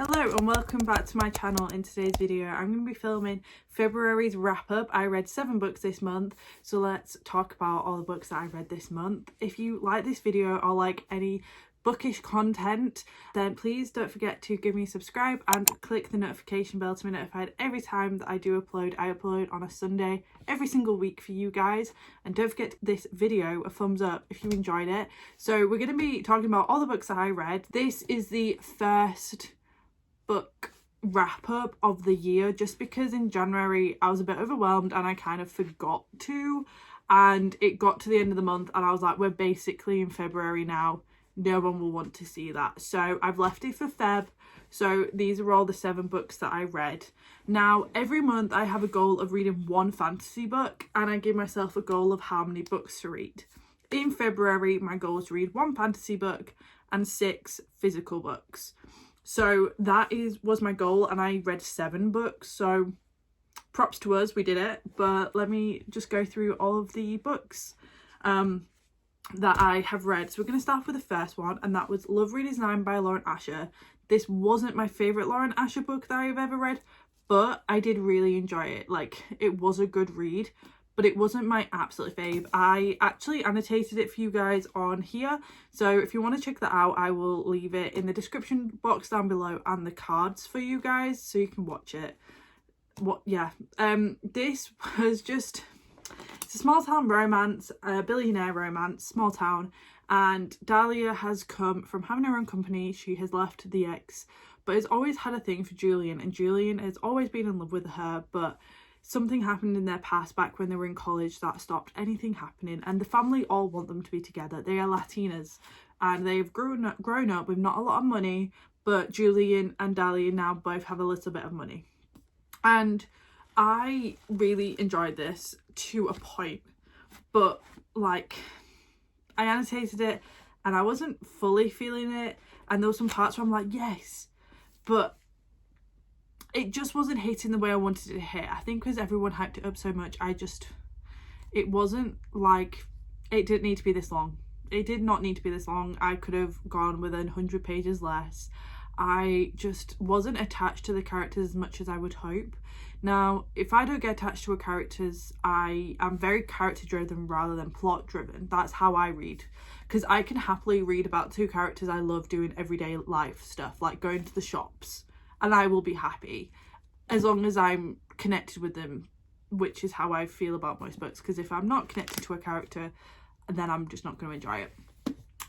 Hello and welcome back to my channel. In today's video I'm going to be filming February's wrap up. I read 7 books this month, so let's talk about all the books that I read this month. If you like this video or like any bookish content, then please don't forget to give me a subscribe and click the notification bell to be notified every time that I do upload. I upload on a Sunday every single week for you guys, and don't forget this video a thumbs up if you enjoyed it. So we're going to be talking about all the books that I read. This is the first book wrap up of the year, just because in January I was a bit overwhelmed and I kind of forgot to, and it got to the end of the month and I was like, we're basically in February now, no one will want to see that, so I've left it for Feb. So these are all the 7 books that I read. Now every month I have a goal of reading 1 fantasy book, and I give myself a goal of how many books to read. In February my goal was to read 1 fantasy book and 6 physical books. So that was my goal, and I read 7 books, so props to us, we did it. But let me just go through all of the books that I have read. So we're going to start with the first one, and that was Love Redesigned by Lauren Asher. This wasn't my favourite Lauren Asher book that I've ever read, but I did really enjoy it. Like, it was a good read, but it wasn't my absolute fave. I actually annotated it for you guys on here, so if you want to check that out, I will leave it in the description box down below and the cards for you guys so you can watch it. This was just, it's a small town romance, a billionaire romance, small town, and Dahlia has come from having her own company. She has left the ex, but has always had a thing for Julian, and Julian has always been in love with her, but something happened in their past back when they were in college that stopped anything happening, and the family all want them to be together. They are Latinas and they've grown up with not a lot of money, but Julian and Dahlia now both have a little bit of money. And I really enjoyed this to a point, but like, I annotated it and I wasn't fully feeling it, and there were some parts where I'm like, yes, but it just wasn't hitting the way I wanted it to hit. I think because everyone hyped it up so much, it wasn't like, it didn't need to be this long. It did not need to be this long. I could have gone with 100 pages less. I just wasn't attached to the characters as much as I would hope. Now, if I don't get attached to a characters, I am very character driven rather than plot driven. That's how I read, because I can happily read about 2 characters I love doing everyday life stuff, like going to the shops, and I will be happy as long as I'm connected with them, which is how I feel about most books, because if I'm not connected to a character, then I'm just not going to enjoy it.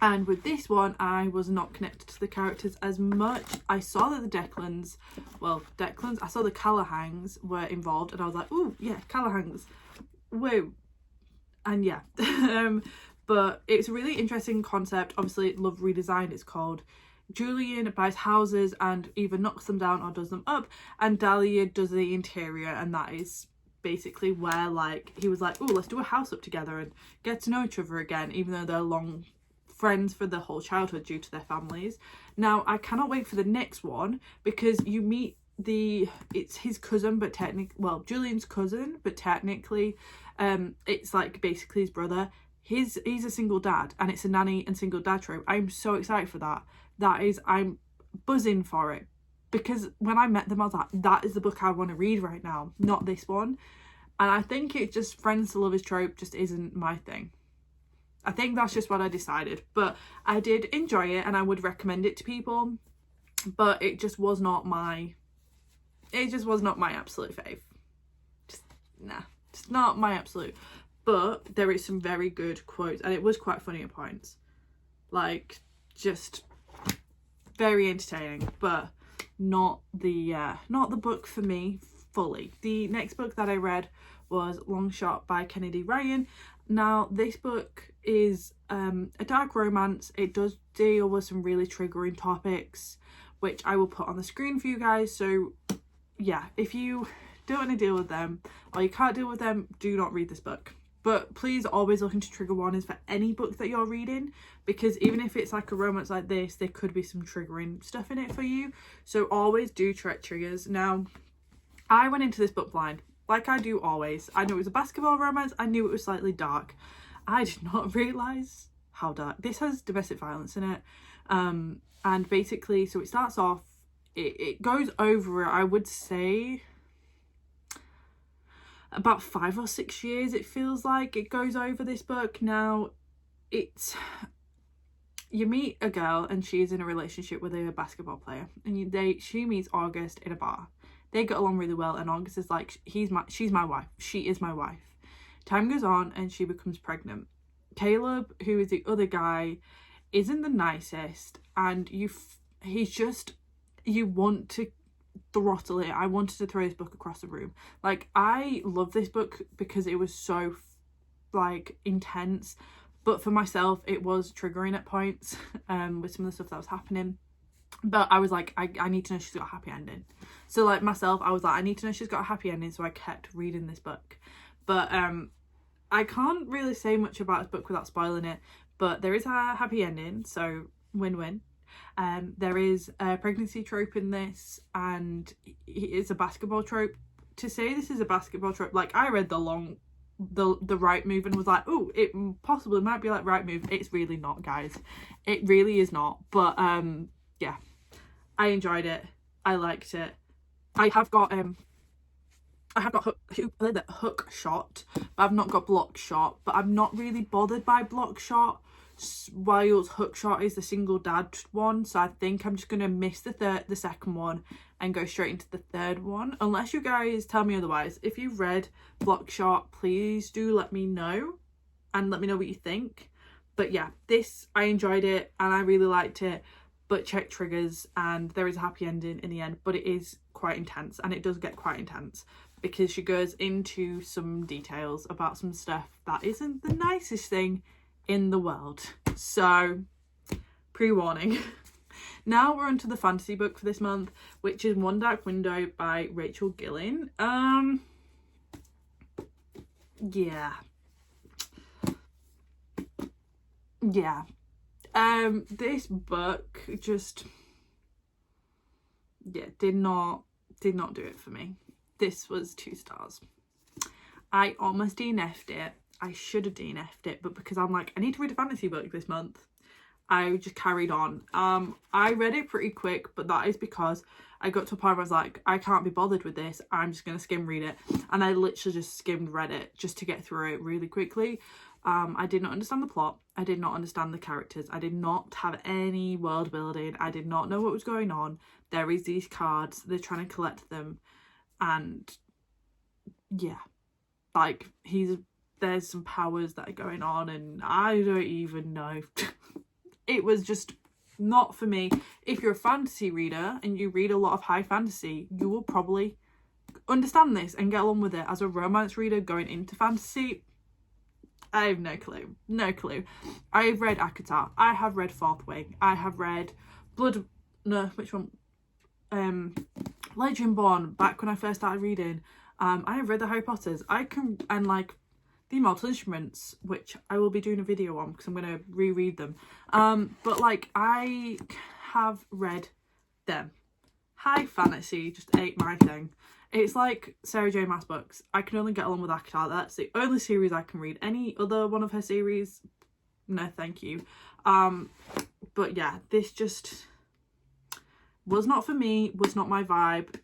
And with this one, I was not connected to the characters as much. I saw that the I saw the Callaghans were involved, and I was like, ooh, yeah, Callaghans, woo. And yeah, but it's a really interesting concept. Obviously, Love Redesigned, it's called. Julian buys houses and either knocks them down or does them up, and Dahlia does the interior, and that is basically where, like, he was like, oh, let's do a house up together and get to know each other again, even though they're long friends for the whole childhood due to their families. Now I cannot wait for the next one, because you meet it's his cousin, but Julian's cousin, but technically it's like basically his brother. He's a single dad, and it's a nanny and single dad trope. I'm so excited for that. I'm buzzing for it, because when I met them I was like, that is the book I want to read right now, not this one. And I think it just, friends to lovers trope just isn't my thing. I think that's just what I decided, but I did enjoy it and I would recommend it to people, but it just was not my absolute fave. Just not my absolute. But there is some very good quotes, and it was quite funny at points, like, just very entertaining, but not the book for me fully. The next book that I read was Long Shot by Kennedy Ryan. Now this book is a dark romance. It does deal with some really triggering topics, which I will put on the screen for you guys. So yeah, if you don't want to deal with them, or you can't deal with them, do not read this book. But please always look into trigger warnings for any book that you're reading, because even if it's like a romance like this, there could be some triggering stuff in it for you. So always do check triggers. Now, I went into this book blind, like I do always. I knew it was a basketball romance. I knew it was slightly dark. I did not realise how dark. This has domestic violence in it. And basically, so it starts off it goes over, I would say, about 5 or 6 years. It feels like it goes over this book. Now, it's, you meet a girl and she's in a relationship with a basketball player, and she meets August in a bar. They get along really well, and August is like, she's my wife. She is my wife. Time goes on and she becomes pregnant. Caleb, who is the other guy, isn't the nicest, and he's just, you want to throttle it. I wanted to throw this book across the room. Like, I love this book because it was so like intense, but for myself it was triggering at points with some of the stuff that was happening. But I was like, I need to know she's got a happy ending. So like myself, I was like, I need to know she's got a happy ending, so I kept reading this book. But I can't really say much about this book without spoiling it, but there is a happy ending, so win-win. There is a pregnancy trope in this, and it's a basketball trope. To say this is a basketball trope, like, I read the right move and was like, oh, it possibly might be like right move. It's really not, guys. It really is not. But yeah, I enjoyed it. I liked it. I have got hook shot, but I've not got block shot. But I'm not really bothered by block shot, whilst hook shot is the single dad one. So I think I'm just gonna miss the second one and go straight into the third one, unless you guys tell me otherwise. If you've read block shot, please do let me know, and let me know what you think. But yeah, this, I enjoyed it and I really liked it. But check triggers, and there is a happy ending in the end, but it is quite intense, and it does get quite intense because she goes into some details about some stuff that isn't the nicest thing in the world. So, pre-warning. Now we're on to the fantasy book for this month, which is One Dark Window by Rachel Gillig. Yeah. This book just, yeah, did not do it for me. This was 2 stars. I almost DNF'd it. I should have DNF'd it, but because I'm like, I need to read a fantasy book this month, I just carried on. I read it pretty quick, but that is because I got to a point where I was like, I can't be bothered with this. I'm just going to skim read it. And I literally just read it just to get through it really quickly. I did not understand the plot. I did not understand the characters. I did not have any world building. I did not know what was going on. There is these cards. They're trying to collect them. And yeah, like, there's some powers that are going on and I don't even know. It was just not for me. If you're a fantasy reader and you read a lot of high fantasy, you will probably understand this and get along with it. As a romance reader going into fantasy, I have no clue. I have read Akatar. I have read Fourth Wing. I have read Legendborn, back when I first started reading. I have read the Harry Potters. And like the Immortal Instruments, which I will be doing a video on because I'm going to reread them. But like, I have read them. High fantasy just ain't my thing. It's like Sarah J Maas books. I can only get along with Akatar. That's the only series I can read. Any other one of her series, no thank you. But yeah, this just was not for me, was not my vibe.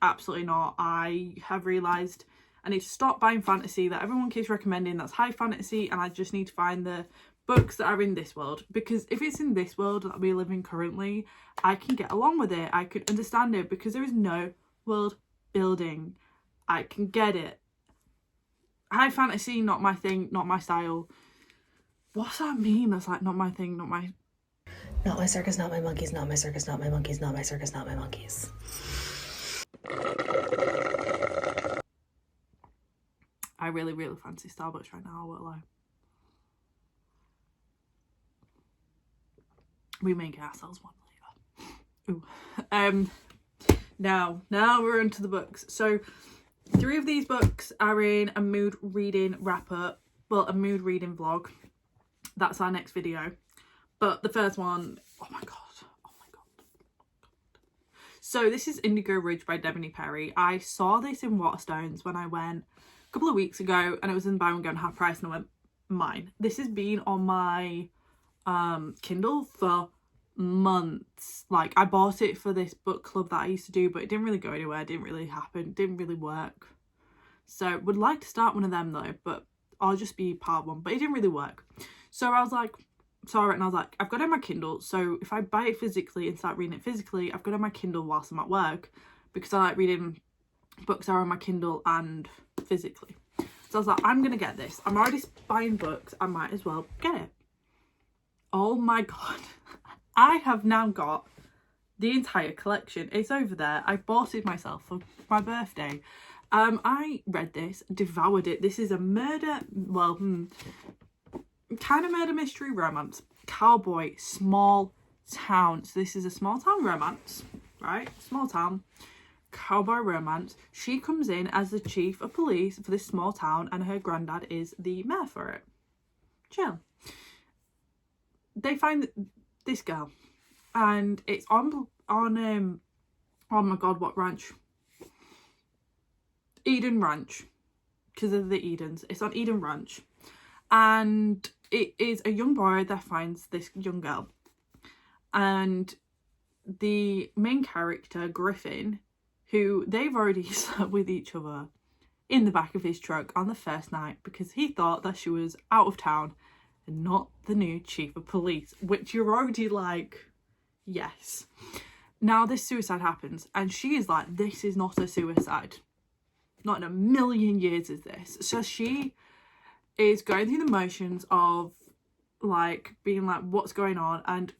Absolutely not. I have realised I need to stop buying fantasy that everyone keeps recommending that's high fantasy, and I just need to find the books that are in this world, because if it's in this world that we live in currently, I can get along with it. I can understand it because there is no world building. I can get it. High fantasy, not my thing, not my style. What's that mean? That's like, not my thing, not my circus, not my monkeys, not my circus, not my monkeys, not my circus, not my monkeys. I really fancy Starbucks right now, I won't lie. We may get ourselves one later. Ooh. Now we're into the books. So 3 of these books are in a mood reading wrap-up. Well, a mood reading vlog. That's our next video. But the first one, oh my god. So this is Indigo Ridge by Devney Perry. I saw this in Waterstones when I went a couple of weeks ago, and it was in buy one get one half price, and I went, mine. This has been on my Kindle for months. Like, I bought it for this book club that I used to do, but it didn't really go anywhere, didn't really happen, didn't really work. So would like to start one of them though, but I'll just be part one. But it didn't really work. So I was like, sorry, and I was like, I've got it on my Kindle, so if I buy it physically and start reading it physically, I've got it on my Kindle whilst I'm at work, because I like reading books that are on my Kindle and physically. So I was like, I'm gonna get this. I'm already buying books, I might as well get it. Oh my god. I have now got the entire collection. It's over there. I bought it myself for my birthday. I read this, devoured it. This is a murder, well, kind of murder mystery romance, cowboy, small town. So this is a small town romance, right? Small town cowboy romance. She comes in as the chief of police for this small town, and her granddad is the mayor for it. Chill. They find this girl, and it's on oh my god, what ranch? Eden Ranch, because of the Edens. It's on Eden Ranch, and it is a young boy that finds this young girl, and the main character, Griffin, who they've already slept with each other in the back of his truck on the first night, because he thought that she was out of town and not the new chief of police, which you're already like, yes. Now this suicide happens, and she is like, this is not a suicide. Not in a million years is this. So she is going through the motions of like being like, what's going on? And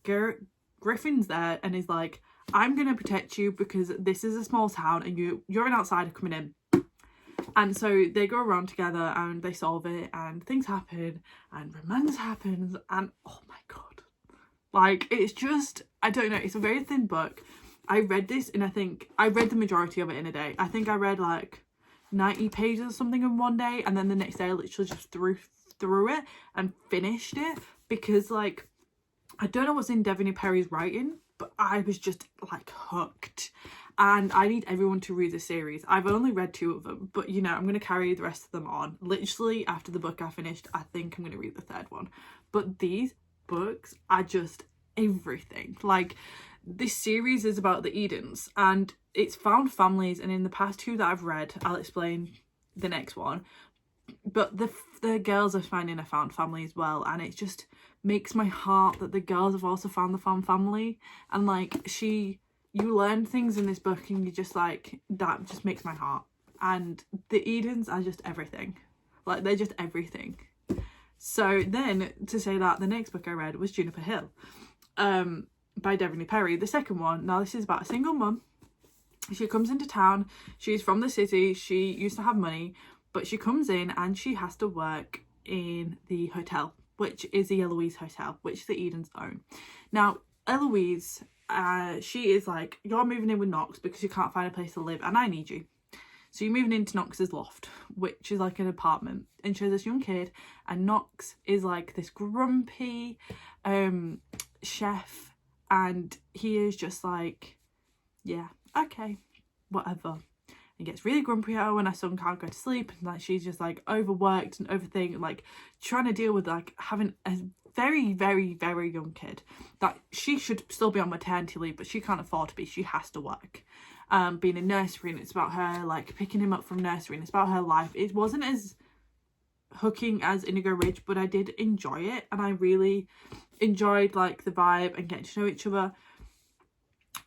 Griffin's there and is like, I'm gonna protect you because this is a small town and you're an outsider coming in. And so they go around together and they solve it, and things happen and romance happens, and oh my god, like, it's just, I don't know, it's a very thin book. I read this and I think I read the majority of it in a day. I think I read like 90 pages or something in one day, and then the next day I literally just threw it and finished it, because like, I don't know what's in Devney Perry's writing, but I was just like hooked, and I need everyone to read the series. I've only read 2 of them, but you know, I'm going to carry the rest of them on. Literally after the book I finished, I think I'm going to read the 3rd one. But these books are just everything. Like, this series is about the Edens, and it's found families, and in the past 2 that I've read, I'll explain the next one, but the girls are finding a found family as well, and it just makes my heart that the girls have also found the found family. And like, you learn things in this book and you just like, that just makes my heart. And the Edens are just everything. Like, they're just everything. So then, to say that, the next book I read was Juniper Hill, by Devney Perry, the 2nd one. Now this is about a single mum. She comes into town, she's from the city, she used to have money, but she comes in and she has to work in the hotel, which is the Eloise Hotel, which the Edens own. Now Eloise, she is like, you're moving in with Knox because you can't find a place to live and I need you. So you're moving into Knox's loft, which is like an apartment, and she has this young kid, and Knox is like this grumpy chef, and he is just like, yeah, okay, whatever. He gets really grumpy at her when her son can't go to sleep, and like, she's just like overworked and overthinking, like trying to deal with like having a very, very, very young kid that she should still be on maternity leave, but she can't afford to be. She has to work. Being in nursery, and it's about her like picking him up from nursery, and it's about her life. It wasn't as hooking as Indigo Ridge, but I did enjoy it, and I really enjoyed like the vibe and getting to know each other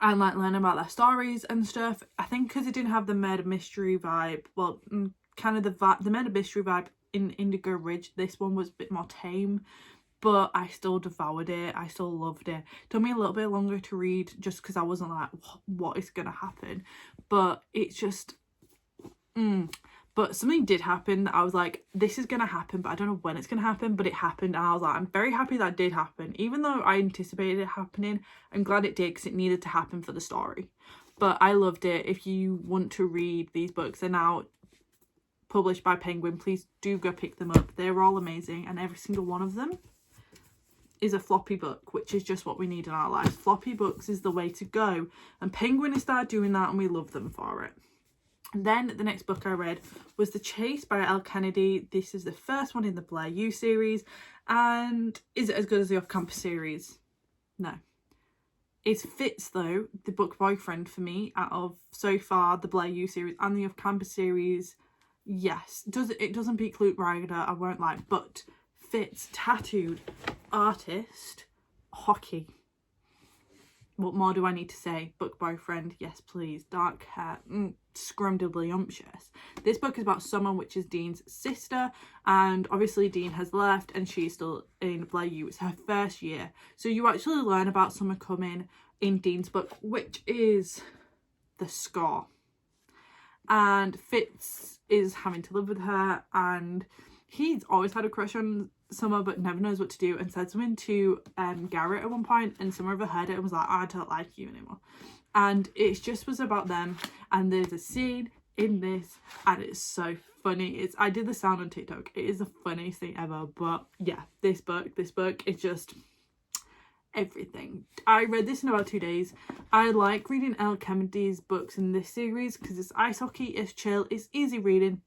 and like learning about their stories and stuff. I think because it didn't have the murder mystery vibe, well, kind of the murder mystery vibe in Indigo Ridge, this one was a bit more tame, but I still devoured it. I still loved it. It took me a little bit longer to read just because I wasn't like, what is gonna happen? But it's just but something did happen that I was like, this is gonna happen, but I don't know when it's gonna happen, but it happened, and I was like, I'm very happy that did happen. Even though I anticipated it happening, I'm glad it did, because it needed to happen for the story. But I loved it. If you want to read these books, they're now published by Penguin, please do go pick them up. They're all amazing, and every single one of them is a floppy book, which is just what we need in our lives. Floppy books is the way to go, and Penguin has started doing that, and we love them for it. And then the next book I read was The Chase by Elle Kennedy. This is the first one in the Blair You series. And is it as good as the Off Campus series? No. Is Fitz, though, the book boyfriend for me out of so far the Blair U series and the Off Campus series. Yes, it doesn't beat Luke Ryder, I won't lie, but Fitz, tattooed artist, hockey. What more do I need to say? Book boyfriend, yes please. Dark hair, scrumdiddlyumptious. This book is about Summer, which is Dean's sister, and obviously Dean has left and she's still in Blair U. It's her first year, so you actually learn about Summer coming in Dean's book, which is the score, and Fitz is having to live with her, and he's always had a crush on Summer but never knows what to do, and said something to Garrett at one point, and Summer overheard it and was like, I don't like you anymore. And it just was about them, and there's a scene in this and it's so funny. I did the sound on TikTok. It is the funniest thing ever. But yeah, this book is just everything. I read this in about 2 days. I like reading Elle Kennedy's books in this series because it's ice hockey, it's chill, it's easy reading,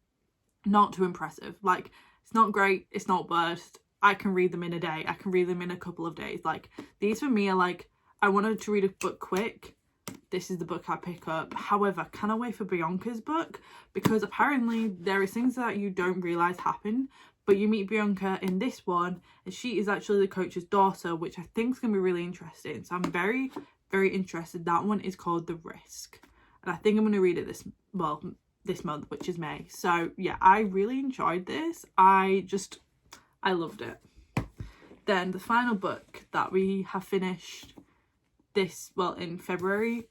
not too impressive. Like, it's not great, it's not worst. I can read them in a day, I can read them in a couple of days. Like, these for me are like, I wanted to read a book quick, this is the book I pick up. However, can I wait for Bianca's book? Because apparently there is things that you don't realise happen, but you meet Bianca in this one, and she is actually the coach's daughter, which I think is going to be really interesting. So I'm very, very interested. That one is called The Risk, and I think I'm going to read it this month, which is May. So yeah, I really enjoyed this. I loved it. Then the final book that we have finished in February,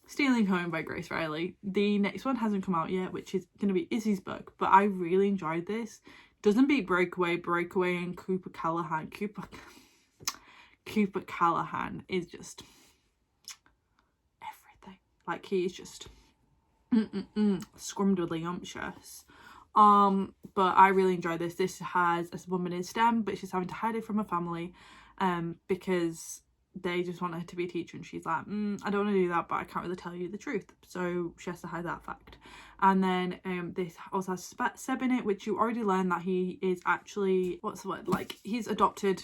Stealing Home by Grace Reilly. The next one hasn't come out yet, which is going to be Izzy's book, but I really enjoyed this. Doesn't beat Breakaway and Cooper Callahan. Cooper Callahan is just everything. Like, he is just scrumdiddlyumptious. But I really enjoyed this. This has a woman in STEM, but she's having to hide it from her family because they just want her to be a teacher, and she's like, I don't want to do that, but I can't really tell you the truth, so she has to hide that fact. And then this also has Seb in it, which you already learned that he is actually, what's the word, like, he's adopted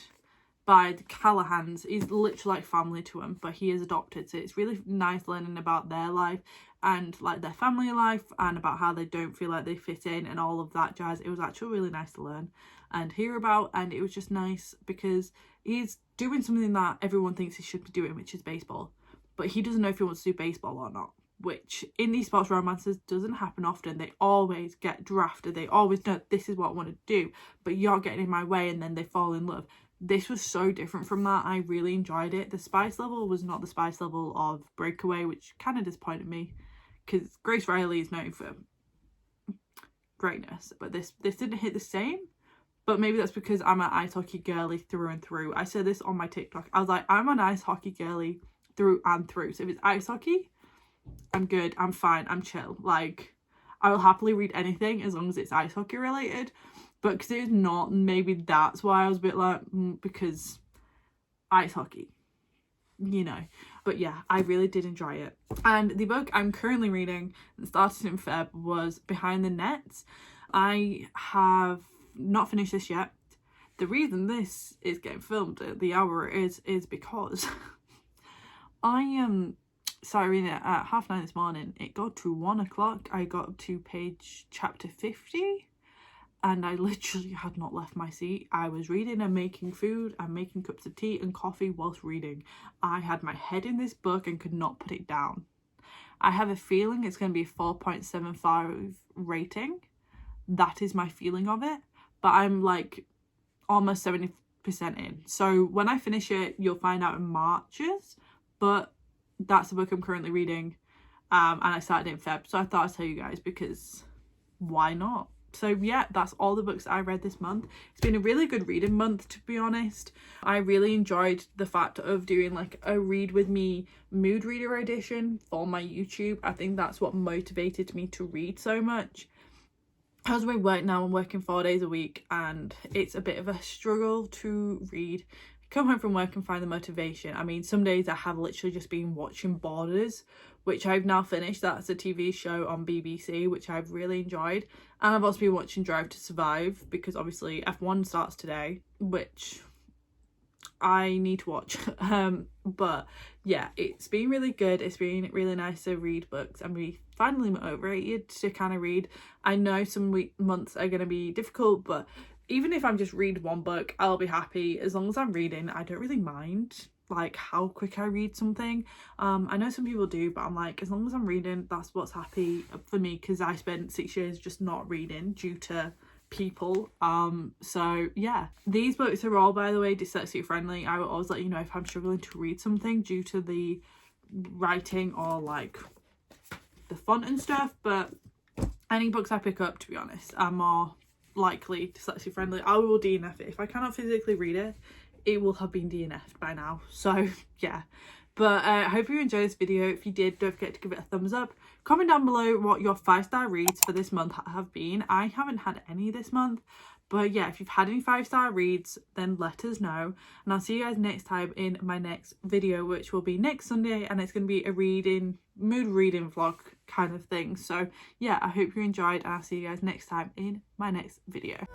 by the Callahans. He's literally like family to him, but he is adopted, so it's really nice learning about their life and like their family life and about how they don't feel like they fit in and all of that jazz. It was actually really nice to learn and hear about, and it was just nice because he's doing something that everyone thinks he should be doing, which is baseball, but he doesn't know if he wants to do baseball or not, which in these sports romances doesn't happen often. They always get drafted, they always know this is what I want to do, but you're getting in my way, and then they fall in love. This was so different from that. I really enjoyed it. The spice level was not the spice level of Breakaway, which kind of disappointed me because Grace Reilly is known for greatness, but this didn't hit the same. But maybe that's because I'm an ice hockey girly through and through. I said this on my TikTok. I was like, I'm an ice hockey girly through and through. So if it's ice hockey, I'm good, I'm fine, I'm chill. Like, I will happily read anything as long as it's ice hockey related. But because it's not, maybe that's why I was a bit like, because ice hockey, you know. But yeah, I really did enjoy it. And the book I'm currently reading and started in Feb was Behind the Nets. I have not finished this yet. The reason this is getting filmed at the hour is because I started reading it at 9:30 this morning. It got to 1 o'clock. I got to chapter 50. And I literally had not left my seat. I was reading and making food and making cups of tea and coffee whilst reading. I had my head in this book and could not put it down. I have a feeling it's going to be a 4.75 rating. That is my feeling of it. But I'm like almost 70% in. So when I finish it, you'll find out in Marches. But that's the book I'm currently reading. And I started in Feb. So I thought I'd tell you guys because why not? So yeah, that's all the books I read this month. It's been a really good reading month, to be honest. I really enjoyed the fact of doing like a read with me mood reader edition for my YouTube. I think that's what motivated me to read so much. As we work now, I'm working 4 days a week and it's a bit of a struggle to read. Come home from work and find the motivation. I mean, some days I have literally just been watching Borders, which I've now finished. That's a TV show on BBC, which I've really enjoyed. And I've also been watching Drive to Survive because obviously F1 starts today, which I need to watch. But yeah, it's been really good. It's been really nice to read books. I'm finally motivated to kind of read. I know some months are going to be difficult, but even if I'm just read one book, I'll be happy. As long as I'm reading, I don't really mind like how quick I read something. I know some people do, but I'm like, as long as I'm reading, that's what's happy for me, because I spent 6 years just not reading due to people. So yeah, these books are all, by the way, dyslexia friendly. I will always let you know if I'm struggling to read something due to the writing or like the font and stuff, but any books I pick up, to be honest, are more likely dyslexia friendly. I will DNF it. If I cannot physically read it, it will have been DNF'd by now. So yeah, but I hope you enjoyed this video. If you did, don't forget to give it a thumbs up. Comment down below what your 5-star reads for this month have been. I haven't had any this month, but yeah, if you've had any 5-star reads, then let us know, and I'll see you guys next time in my next video, which will be next Sunday, and it's going to be a mood reading vlog kind of thing. So yeah, I hope you enjoyed, and I'll see you guys next time in my next video.